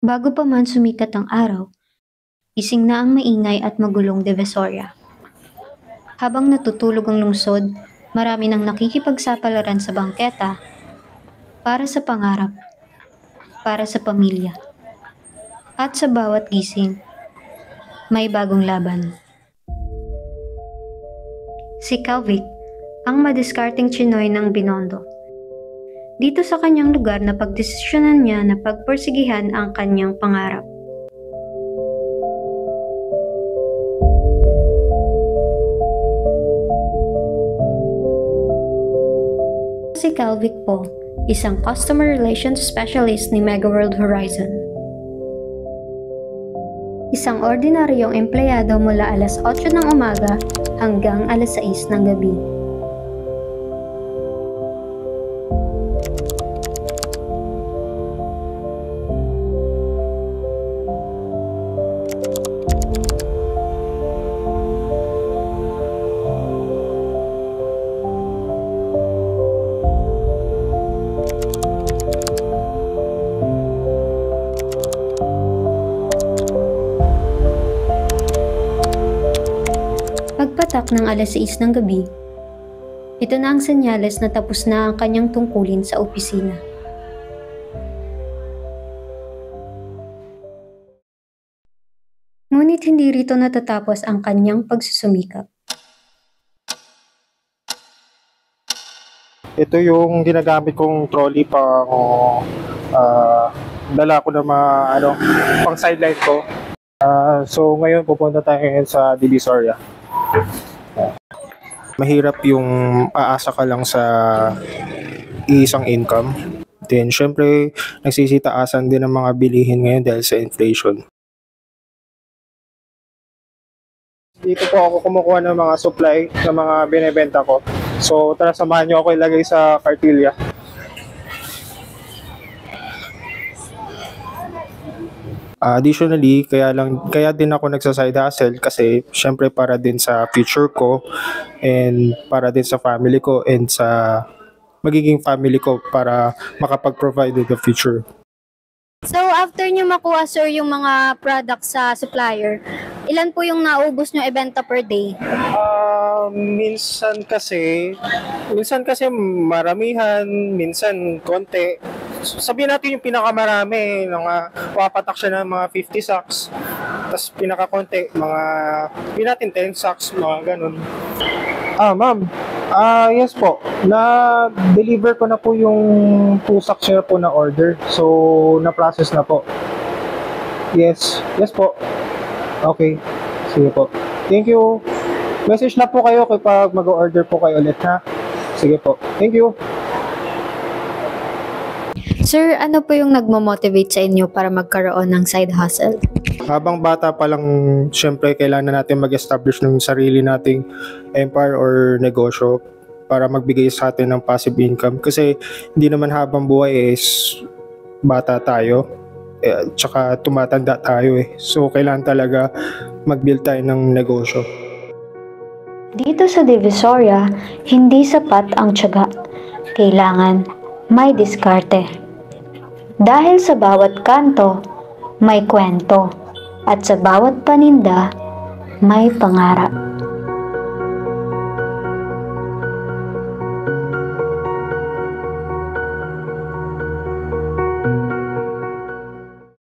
Bago pa man sumikat ang araw, gising na ang maingay at magulong Divisoria. Habang natutulog ang lungsod, marami nang nakikipagsapalaran sa bangketa para sa pangarap, para sa pamilya. At sa bawat gising, may bagong laban. Si Calvic, ang madiskarteng Chinoy ng Binondo. Dito sa kanyang lugar na pagdesisyonan niya na pagpursigihan ang kanyang pangarap. Si Calvic po, isang customer relations specialist ni Mega World Horizon. Isang ordinaryong empleyado mula alas 8 ng umaga hanggang alas 6 ng gabi. Pagpatak ng alas 6 ng gabi, ito na ang senyales na tapos na ang kanyang tungkulin sa opisina. Ngunit hindi rito natatapos ang kanyang pagsusumikap. Ito yung ginagamit kong trolley pang dala ko na pang sideline ko. So ngayon pupunta tayo sa Divisoria. Mahirap yung aasa ka lang sa isang income. Then syempre nagsisitaasan din ang mga bilihin ngayon dahil sa inflation. Dito po ako kumukuha ng mga supply ng mga binebenta ko. So tara, samahan nyo ako ilagay sa kartilya. Additionally, kaya din ako nagsa-side hustle kasi syempre para din sa future ko and para din sa family ko and sa magiging family ko para makapag-provide in the future. So after nyo makuha sir yung mga products sa supplier, ilan po yung naubos nyo ibenta per day? Minsan kasi maramihan, minsan konti. Sabihin natin yung pinakamarami, papatak siya ng mga 50 sacks. Tapos pinakakonti, sabihin natin 10 sacks, mga ganun. Ma'am, yes po. Na-deliver ko na po yung 2 sacks niya po na order. So, na-process na po. Yes po. Okay, sige po. Thank you. Message na po kayo kapag mag-order po kayo ulit, ha? Sige po. Thank you. Sir, ano po yung nagmo-motivate sa inyo para magkaroon ng side hustle? Habang bata pa lang, syempre kailangan natin mag-establish ng sarili nating empire or negosyo para magbigay sa atin ng passive income. Kasi hindi naman habang buhay is bata tayo, tsaka tumatanda tayo eh. So kailangan talaga mag-build tayo ng negosyo. Dito sa Divisoria, hindi sapat ang tiyaga. Kailangan may diskarte. Dahil sa bawat kanto, may kwento. At sa bawat paninda, may pangarap.